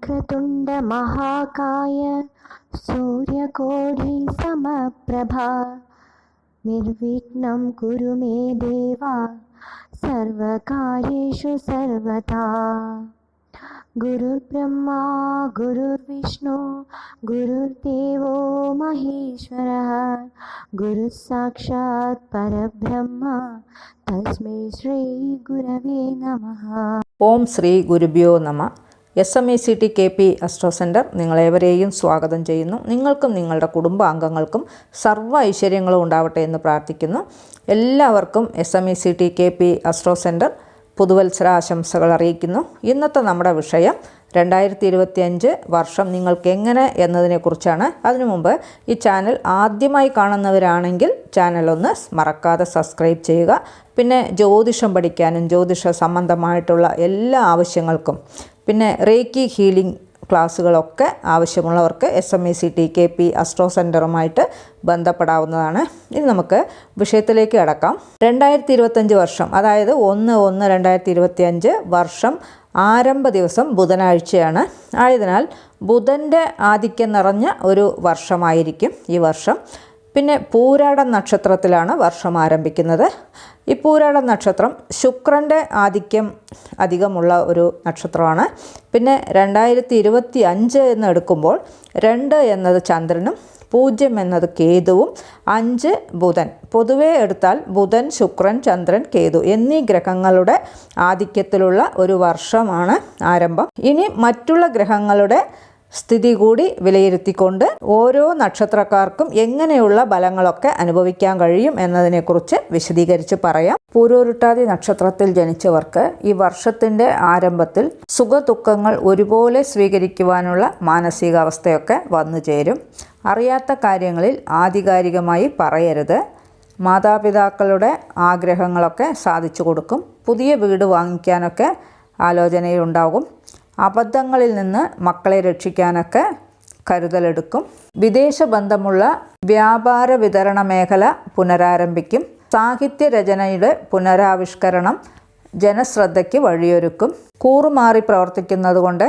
वक्रतुण्ड महाकाय सूर्यकोटि समप्रभा निर्विघ्नं कुरु मे देवा सर्वकार्येषु सर्वदा। गुरुर्ब्रह्मा गुरुर्विष्णु गुरुर्देवो महेश्वरः गुरुः साक्षात् परब्रह्म तस्मै श्री गुरवे नमः। ഓം ശ്രീ ഗുരുഭ്യോ നമ. SMACT KP അസ്ട്രോ സെൻറ്റർ നിങ്ങളേവരെയും സ്വാഗതം ചെയ്യുന്നു. നിങ്ങൾക്കും നിങ്ങളുടെ കുടുംബാംഗങ്ങൾക്കും സർവ്വ ഐശ്വര്യങ്ങളും ഉണ്ടാവട്ടെ എന്ന് പ്രാർത്ഥിക്കുന്നു. എല്ലാവർക്കും SMACT KP അസ്ട്രോ സെൻറ്റർ പുതുവത്സരാശംസകൾ അറിയിക്കുന്നു. ഇന്നത്തെ നമ്മുടെ വിഷയം 2025 വർഷം നിങ്ങൾക്ക് എങ്ങനെ എന്നതിനെക്കുറിച്ചാണ്. അതിനു മുമ്പ് ഈ ചാനൽ ആദ്യമായി കാണുന്നവരാണെങ്കിൽ ചാനലൊന്ന് മറക്കാതെ സബ്സ്ക്രൈബ് ചെയ്യുക. പിന്നെ ജ്യോതിഷം പഠിക്കാനും ജ്യോതിഷ സംബന്ധമായിട്ടുള്ള എല്ലാ ആവശ്യങ്ങൾക്കും പിന്നെ റേക്കി ഹീലിംഗ് ക്ലാസ്സുകളൊക്കെ ആവശ്യമുള്ളവർക്ക് SMACT KP അസ്ട്രോ സെൻറ്ററുമായിട്ട് ബന്ധപ്പെടാവുന്നതാണ്. ഇനി നമുക്ക് വിഷയത്തിലേക്ക് കടക്കാം. 2025 വർഷം, അതായത് 1/1/2025 വർഷം ആരംഭ ദിവസം ബുധനാഴ്ചയാണ്. ആയതിനാൽ ബുധൻ്റെ ആധിക്യം നിറഞ്ഞ ഒരു വർഷമായിരിക്കും ഈ വർഷം. പിന്നെ പൂരാടം നക്ഷത്രത്തിലാണ് വർഷം ആരംഭിക്കുന്നത്. ഈ പൂരാടം നക്ഷത്രം ശുക്രൻ്റെ ആധിക്യം അധികമുള്ള ഒരു നക്ഷത്രമാണ്. പിന്നെ 2025 എന്ന് എടുക്കുമ്പോൾ 2 എന്നത് ചന്ദ്രനും 0 എന്നത് കേതുവും 5 ബുധൻ. പൊതുവേ എടുത്താൽ ബുധൻ, ശുക്രൻ, ചന്ദ്രൻ, കേതു എന്നീ ഗ്രഹങ്ങളുടെ ആധിക്യത്തിലുള്ള ഒരു വർഷമാണ് ആരംഭം. ഇനി മറ്റുള്ള ഗ്രഹങ്ങളുടെ സ്ഥിതി കൂടി വിലയിരുത്തിക്കൊണ്ട് ഓരോ നക്ഷത്രക്കാർക്കും എങ്ങനെയുള്ള ഫലങ്ങളൊക്കെ അനുഭവിക്കാൻ കഴിയും എന്നതിനെക്കുറിച്ച് വിശദീകരിച്ച് പറയാം. പൂരോരുട്ടാതി നക്ഷത്രത്തിൽ ജനിച്ചവർക്ക് ഈ വർഷത്തിൻ്റെ ആരംഭത്തിൽ സുഖദുഃഖങ്ങൾ ഒരുപോലെ സ്വീകരിക്കുവാനുള്ള മാനസികാവസ്ഥയൊക്കെ വന്നു ചേരും. അറിയാത്ത കാര്യങ്ങളിൽ ആധികാരികമായി പറയരുത്. മാതാപിതാക്കളുടെ ആഗ്രഹങ്ങളൊക്കെ സാധിച്ചു കൊടുക്കും. പുതിയ വീട് വാങ്ങിക്കാനൊക്കെ ആലോചനയുണ്ടാകും. അബദ്ധങ്ങളിൽ നിന്ന് മക്കളെ രക്ഷിക്കാനൊക്കെ കരുതലെടുക്കും. വിദേശ ബന്ധമുള്ള വ്യാപാര വിതരണ മേഖല പുനരാരംഭിക്കും. സാഹിത്യരചനയുടെ പുനരാവിഷ്കരണം ജനശ്രദ്ധയ്ക്ക് വഴിയൊരുക്കും. കൂറുമാറി പ്രവർത്തിക്കുന്നതുകൊണ്ട്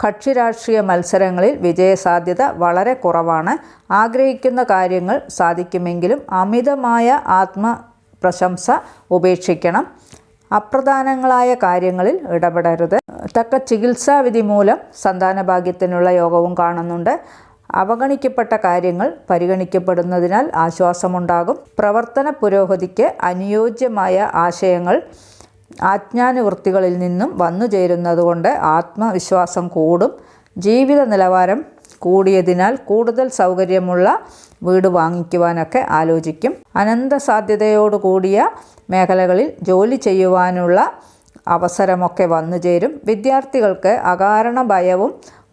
കക്ഷി രാഷ്ട്രീയ മത്സരങ്ങളിൽ വിജയസാധ്യത വളരെ കുറവാണ്. ആഗ്രഹിക്കുന്ന കാര്യങ്ങൾ സാധിക്കുമെങ്കിലും അമിതമായ ആത്മപ്രശംസ ഉപേക്ഷിക്കണം. അപ്രധാനങ്ങളായ കാര്യങ്ങളിൽ ഇടപെടരുത്. തക്ക ചികിത്സാവിധി മൂലം സന്താനഭാഗ്യത്തിനുള്ള യോഗവും കാണുന്നുണ്ട്. അവഗണിക്കപ്പെട്ട കാര്യങ്ങൾ പരിഗണിക്കപ്പെടുന്നതിനാൽ ആശ്വാസമുണ്ടാകും. പ്രവർത്തന പുരോഗതിക്ക് അനുയോജ്യമായ ആശയങ്ങൾ ആജ്ഞാനുവൃത്തികളിൽ നിന്നും വന്നു ചേരുന്നതുകൊണ്ട് ആത്മവിശ്വാസം കൂടും. ജീവിത നിലവാരം കൂടിയതിനാൽ കൂടുതൽ സൗകര്യമുള്ള വീട് വാങ്ങിക്കുവാനൊക്കെ ആലോചിക്കും. അനന്ത സാധ്യതയോടു കൂടിയ മേഖലകളിൽ ജോലി ചെയ്യുവാനുള്ള അവസരമൊക്കെ വന്നു ചേരും. വിദ്യാർത്ഥികൾക്ക് അകാരണ ഭയവും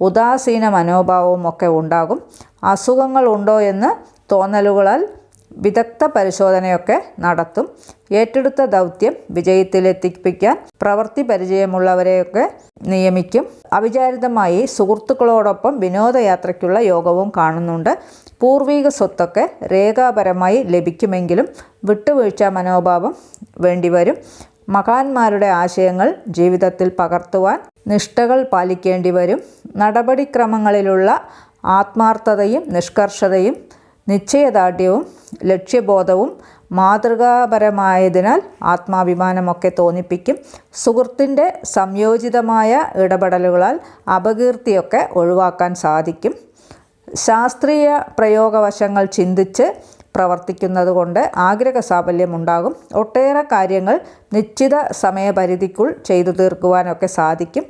ഉദാസീന മനോഭാവവും ഒക്കെ ഉണ്ടാകും. അസുഖങ്ങൾ ഉണ്ടോ എന്ന് തോന്നലുകളാൽ വിദഗ്ധ പരിശോധനയൊക്കെ നടത്തും. ഏറ്റെടുത്ത ദൗത്യം വിജയത്തിലെത്തിപ്പിക്കാൻ പ്രവൃത്തി പരിചയമുള്ളവരെയൊക്കെ നിയമിക്കും. അവിചാരിതമായി സുഹൃത്തുക്കളോടൊപ്പം വിനോദയാത്രയ്ക്കുള്ള യോഗവും കാണുന്നുണ്ട്. പൂർവിക സ്വത്തൊക്കെ രേഖാപരമായി ലഭിക്കുമെങ്കിലും വിട്ടുവീഴ്ച മനോഭാവം വേണ്ടിവരും. മഹാന്മാരുടെ ആശയങ്ങൾ ജീവിതത്തിൽ പകർത്തുവാൻ നിഷ്ഠകൾ പാലിക്കേണ്ടി വരും. നടപടിക്രമങ്ങളിലുള്ള ആത്മാർത്ഥതയും നിഷ്കർഷതയും നിശ്ചയദാർഢ്യവും ലക്ഷ്യബോധവും മാതൃകാപരമായതിനാൽ ആത്മാഭിമാനമൊക്കെ തോന്നിപ്പിക്കും. സുഹൃത്തിൻ്റെ സംയോജിതമായ ഇടപെടലുകളാൽ അപകീർത്തിയൊക്കെ ഒഴിവാക്കാൻ സാധിക്കും. ശാസ്ത്രീയ പ്രയോഗവശങ്ങൾ ചിന്തിച്ച് പ്രവർത്തിക്കുന്നത് കൊണ്ട് ആഗ്രഹ സാഫല്യമുണ്ടാകും. ഒട്ടേറെ കാര്യങ്ങൾ നിശ്ചിത സമയപരിധിക്കുൾ ചെയ്തു തീർക്കുവാനൊക്കെ സാധിക്കും.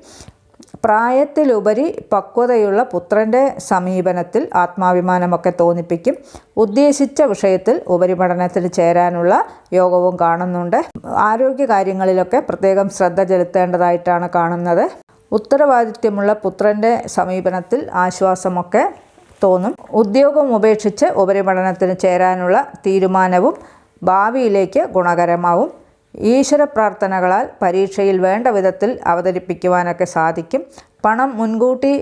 പ്രായത്തിലുപരി പക്വതയുള്ള പുത്രൻ്റെ സമീപനത്തിൽ ആത്മാഭിമാനമൊക്കെ തോന്നിപ്പിക്കും. ഉദ്ദേശിച്ച വിഷയത്തിൽ ഉപരിപഠനത്തിന് ചേരാനുള്ള യോഗവും കാണുന്നുണ്ട്. ആരോഗ്യകാര്യങ്ങളിലൊക്കെ പ്രത്യേകം ശ്രദ്ധ ചെലുത്തേണ്ടതായിട്ടാണ് കാണുന്നത്. ഉത്തരവാദിത്വമുള്ള പുത്രൻ്റെ സമീപനത്തിൽ ആശ്വാസമൊക്കെ തോന്നും. ഉദ്യോഗം ഉപേക്ഷിച്ച് ഉപരിപഠനത്തിന് ചേരാനുള്ള തീരുമാനവും ഭാവിയിലേക്ക് ഗുണകരമാവും. ഈശ്വര പ്രാർത്ഥനകളാൽ പരീക്ഷയിൽ വേണ്ട വിധത്തിൽ അവതരിപ്പിക്കുവാനൊക്കെ സാധിക്കും. പണം മുൻകൂട്ടി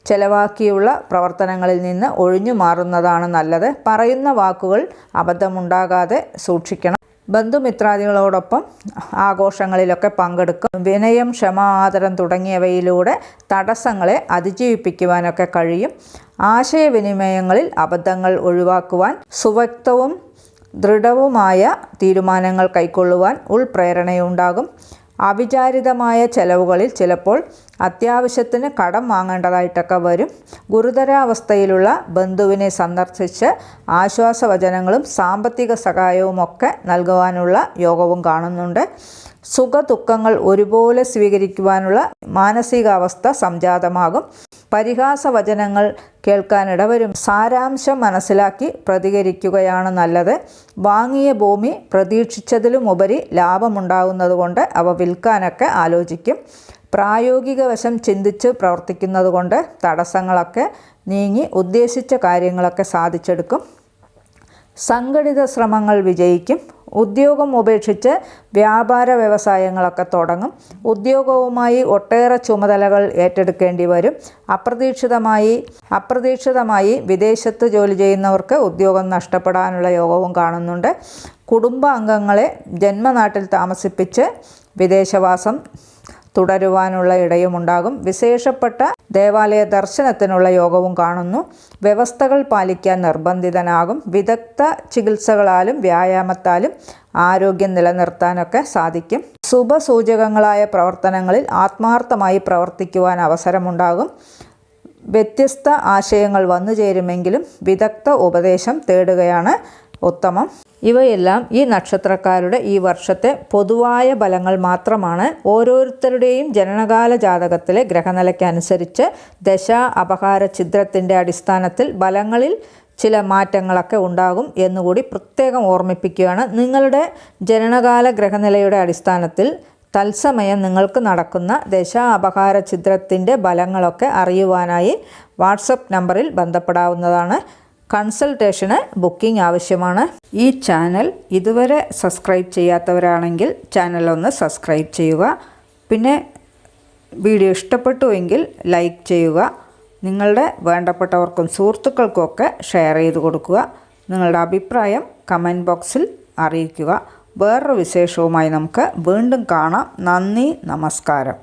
ചെലവാക്കിയുള്ള പ്രവർത്തനങ്ങളിൽ നിന്ന് ഒഴിഞ്ഞു മാറുന്നതാണ് നല്ലത്. പറയുന്ന വാക്കുകൾ അബദ്ധമുണ്ടാകാതെ സൂക്ഷിക്കണം. ബന്ധുമിത്രാദികളോടൊപ്പം ആഘോഷങ്ങളിലൊക്കെ പങ്കെടുക്കും. വിനയം, ക്ഷമ, ആദരം തുടങ്ങിയവയിലൂടെ തടസ്സങ്ങളെ അതിജീവിപ്പിക്കുവാനൊക്കെ കഴിയും. ആശയവിനിമയങ്ങളിൽ അബദ്ധങ്ങൾ ഒഴിവാക്കുവാൻ സുവ്യക്തവും ദൃഢവുമായ തീരുമാനങ്ങൾ കൈക്കൊള്ളുവാൻ ഉൾപ്രേരണയുണ്ടാകും. അവിചാരിതമായ ചെലവുകളിൽ ചിലപ്പോൾ അത്യാവശ്യത്തിന് കടം വാങ്ങേണ്ടതായിട്ടൊക്കെ വരും. ഗുരുതരാവസ്ഥയിലുള്ള ബന്ധുവിനെ സന്ദർശിച്ച് ആശ്വാസവചനങ്ങളും സാമ്പത്തിക സഹായവുമൊക്കെ നൽകുവാനുള്ള യോഗവും കാണുന്നുണ്ട്. സുഖദുഃഖങ്ങൾ ഒരുപോലെ സ്വീകരിക്കുവാനുള്ള മാനസികാവസ്ഥ സംജാതമാകും. പരിഹാസവചനങ്ങൾ കേൾക്കാനിടവരും. സാരാംശം മനസ്സിലാക്കി പ്രതികരിക്കുകയാണ് നല്ലത്. വാങ്ങിയ ഭൂമി പ്രതീക്ഷിച്ചതിലുമുപരി ലാഭമുണ്ടാകുന്നതുകൊണ്ട് അവ വിൽക്കാനൊക്കെ ആലോചിക്കും. പ്രായോഗിക വശം ചിന്തിച്ച് പ്രവർത്തിക്കുന്നതുകൊണ്ട് തടസ്സങ്ങളൊക്കെ നീങ്ങി ഉദ്ദേശിച്ച കാര്യങ്ങളൊക്കെ സാധിച്ചെടുക്കും. സംഘടിത ശ്രമങ്ങൾ വിജയിക്കും. ഉദ്യോഗം ഉപേക്ഷിച്ച് വ്യാപാര വ്യവസായങ്ങളൊക്കെ തുടങ്ങും. ഉദ്യോഗവുമായി ഒട്ടേറെ ചുമതലകൾ ഏറ്റെടുക്കേണ്ടി വരും. അപ്രതീക്ഷിതമായി വിദേശത്ത് ജോലി ചെയ്യുന്നവർക്ക് ഉദ്യോഗം നഷ്ടപ്പെടാനുള്ള യോഗവും കാണുന്നുണ്ട്. കുടുംബാംഗങ്ങളെ ജന്മനാട്ടിൽ താമസിപ്പിച്ച് വിദേശവാസം തുടരുവാനുള്ള ഇടയുമുണ്ടാകും. വിശേഷപ്പെട്ട ദേവാലയ ദർശനത്തിനുള്ള യോഗവും കാണുന്നു. വ്യവസ്ഥകൾ പാലിക്കാൻ നിർബന്ധിതനാകും. വിദഗ്ധ ചികിത്സകളാലും വ്യായാമത്താലും ആരോഗ്യം നിലനിർത്താനൊക്കെ സാധിക്കും. ശുഭസൂചകങ്ങളായ പ്രവർത്തനങ്ങളിൽ ആത്മാർത്ഥമായി പ്രവർത്തിക്കുവാൻ അവസരമുണ്ടാകും. വ്യത്യസ്ത ആശയങ്ങൾ വന്നു ചേരുമെങ്കിലും വിദഗ്ധ ഉപദേശം തേടുകയാണ് ഉത്തമം. ഇവയെല്ലാം ഈ നക്ഷത്രക്കാരുടെ ഈ വർഷത്തെ പൊതുവായ ഫലങ്ങൾ മാത്രമാണ്. ഓരോരുത്തരുടെയും ജനനകാല ജാതകത്തിലെ ഗ്രഹനിലയ്ക്കനുസരിച്ച് ദശാ അപഹാര ഛിദ്രത്തിൻ്റെ അടിസ്ഥാനത്തിൽ ഫലങ്ങളിൽ ചില മാറ്റങ്ങളൊക്കെ ഉണ്ടാകും എന്നുകൂടി പ്രത്യേകം ഓർമ്മിപ്പിക്കുകയാണ്. നിങ്ങളുടെ ജനനകാല ഗ്രഹനിലയുടെ അടിസ്ഥാനത്തിൽ തത്സമയം നിങ്ങൾക്ക് നടക്കുന്ന ദശാ അപഹാര ഛിദ്രത്തിൻ്റെ ഫലങ്ങളൊക്കെ അറിയുവാനായി വാട്സപ്പ് നമ്പറിൽ ബന്ധപ്പെടാവുന്നതാണ്. കൺസൾട്ടേഷന് ബുക്കിംഗ് ആവശ്യമാണ്. ഈ ചാനൽ ഇതുവരെ സബ്സ്ക്രൈബ് ചെയ്യാത്തവരാണെങ്കിൽ ചാനലൊന്ന് സബ്സ്ക്രൈബ് ചെയ്യുക. പിന്നെ വീഡിയോ ഇഷ്ടപ്പെട്ടുവെങ്കിൽ ലൈക്ക് ചെയ്യുക. നിങ്ങളുടെ വേണ്ടപ്പെട്ടവർക്കും സുഹൃത്തുക്കൾക്കുമൊക്കെ ഷെയർ ചെയ്ത് കൊടുക്കുക. നിങ്ങളുടെ അഭിപ്രായം കമൻറ്റ് ബോക്സിൽ അറിയിക്കുക. വേറൊരു വിശേഷവുമായി നമുക്ക് വീണ്ടും കാണാം. നന്ദി, നമസ്കാരം.